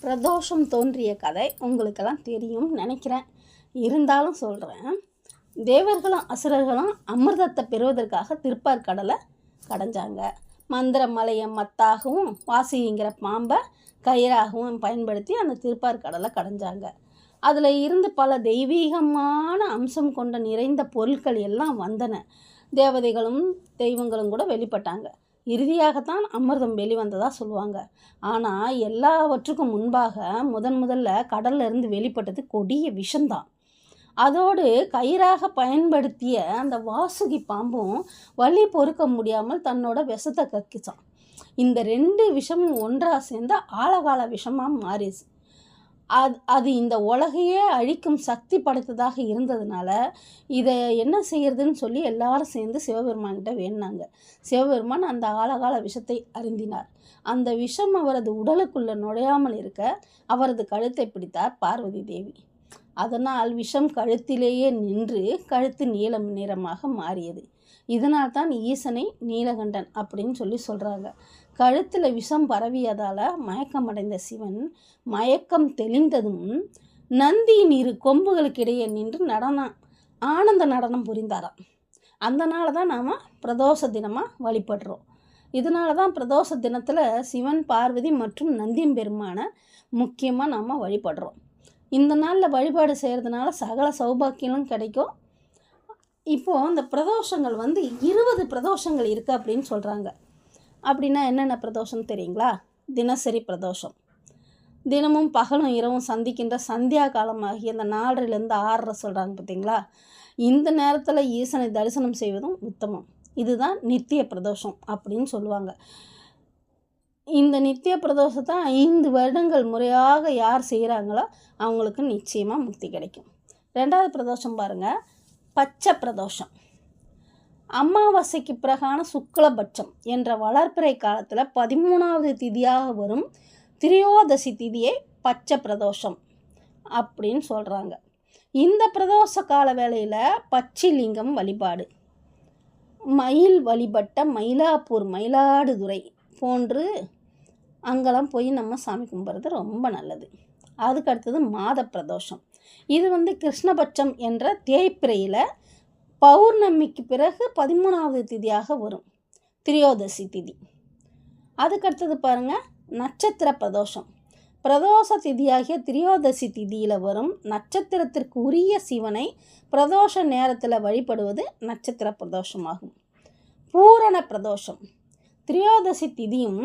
பிரதோஷம் தோன்றிய கதை உங்களுக்கெல்லாம் தெரியும் நினைக்கிறேன். இருந்தாலும் சொல்கிறேன். தேவர்களும் அசுரர்களும் அமிர்தத்தை பெறுவதற்காக திருப்பார்கடலை கடைஞ்சாங்க. மந்திர மலையை மத்தாகவும் வாசிங்கிற பாம்பை கயிறாகவும் பயன்படுத்தி அந்த திருப்பார்கடலை கடைஞ்சாங்க. அதில் இருந்து பல தெய்வீகமான அம்சம் கொண்ட நிறைந்த பொருட்கள் எல்லாம் வந்தன. தேவதைகளும் தெய்வங்களும் கூட வெளிப்பட்டாங்க. இறுதியாகத்தான் அமிர்தம் வெளிவந்ததாக சொல்லுவாங்க. ஆனால் எல்லாவற்றுக்கும் முன்பாக முதல்ல கடல்ல இருந்து வெளிப்பட்டது கொடிய விஷம்தான். அதோடு கயிறாக பயன்படுத்திய அந்த வாசுகி பாம்பும் வலி பொறுக்க முடியாமல் தன்னோட விஷத்தை கக்கிச்சான். இந்த 2 விஷமும் ஒன்றாக சேர்ந்து ஆழகால விஷமாக மாறிச்சு. அது இந்த உலகையே அழிக்கும் சக்தி படைத்ததாக இருந்ததுனால இதை என்ன செய்யறதுன்னு சொல்லி எல்லாரும் சேர்ந்து சிவபெருமான்கிட்ட வேண்டினாங்க. சிவபெருமான் அந்த ஆழகால விஷத்தை அருந்தினார். அந்த விஷம் அவரது உடலுக்குள்ளே நுழையாமல் இருக்க அவரது கழுத்தை பிடித்தார் பார்வதி தேவி. அதனால் விஷம் கழுத்திலேயே நின்று கழுத்து நீலம் நிறமாக மாறியது. இதனால் தான் ஈசனை நீலகண்டன் அப்படின்னு சொல்லி சொல்கிறாங்க. கழுத்தில் விஷம் பரவியதால் மயக்கமடைந்த சிவன் மயக்கம் தெளிந்ததும் நந்தியின் 2 கொம்புகளுக்கிடையே நின்று ஆனந்த நடனம் புரிந்தாராம். அதனால தான் நாம் பிரதோஷ தினமாக வழிபடுறோம். இதனால தான் பிரதோஷ தினத்தில் சிவன், பார்வதி மற்றும் நந்தியம்பெருமானை முக்கியமாக நாம் வழிபடுறோம். இந்த நாளில் வழிபாடு செய்கிறதுனால சகல சௌபாக்கியங்களும் கிடைக்கும். இப்போது இந்த பிரதோஷங்கள் 20 பிரதோஷங்கள் இருக்குது அப்படின்னு சொல்கிறாங்க. அப்படின்னா என்னென்ன பிரதோஷம் தெரியுங்களா? தினசரி பிரதோஷம், தினமும் பகலும் இரவும் சந்திக்கின்ற சந்தியா காலமாகி அந்த 4லேருந்து 6 சொல்கிறாங்க பார்த்தீங்களா? இந்த நேரத்தில் ஈசனை தரிசனம் செய்வதும் உத்தமம். இதுதான் நித்திய பிரதோஷம் அப்படின்னு சொல்லுவாங்க. இந்த நித்திய பிரதோஷத்தை 5 வருடங்கள் முறையாக யார் செய்கிறாங்களோ அவங்களுக்கு நிச்சயமாக முக்தி கிடைக்கும். 2வது பிரதோஷம் பாருங்கள், பச்சை பிரதோஷம். அமாவாசைக்கு பிறகான சுக்லபட்சம் என்ற வளர்ப்பிறை காலத்தில் 13வது திதியாக வரும் திரியோதசி திதியை பச்சை பிரதோஷம் அப்படின்னு சொல்கிறாங்க. இந்த பிரதோஷ கால வேளையில் பச்சிலிங்கம் வழிபாடு, மயில் வழிபட்ட மயிலாப்பூர், மயிலாடுதுறை போன்று அங்கெல்லாம் போய் நம்ம சாமி கும்பிட்றது ரொம்ப நல்லது. அதுக்கு அடுத்தது மாத பிரதோஷம். இது கிருஷ்ணபட்சம் என்ற தேய்பிரையில் பௌர்ணமிக்கு பிறகு 13வது திதியாக வரும் திரியோதசி திதி. அதுக்கடுத்தது பாருங்கள், நட்சத்திர பிரதோஷம். பிரதோஷ திதியாகிய திரியோதசி திதியில் வரும் நட்சத்திரத்திற்கு உரிய சிவனை பிரதோஷ நேரத்தில் வழிபடுவது நட்சத்திர பிரதோஷமாகும். பூரண பிரதோஷம். திரியோதசி திதியும்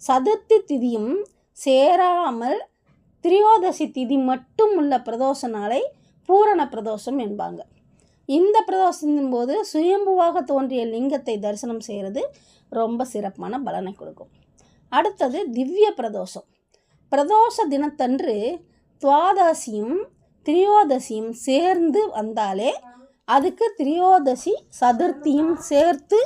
சதுர்த்தி திதியும் சேராமல் திரியோதசி திதி மட்டும் உள்ள பிரதோஷ நாளை பூரண பிரதோஷம் என்பாங்க. இந்த பிரதோஷத்தின் போது சுயம்புவாக தோன்றிய லிங்கத்தை தரிசனம் செய்கிறது ரொம்ப சிறப்பான பலனை கொடுக்கும். அடுத்தது திவ்ய பிரதோஷம். பிரதோஷ தினத்தன்று துவாதசியும் திரியோதசியும் சேர்ந்து வந்தாலே அதுக்கு திரியோதசி சதுர்த்தியும் சேர்த்து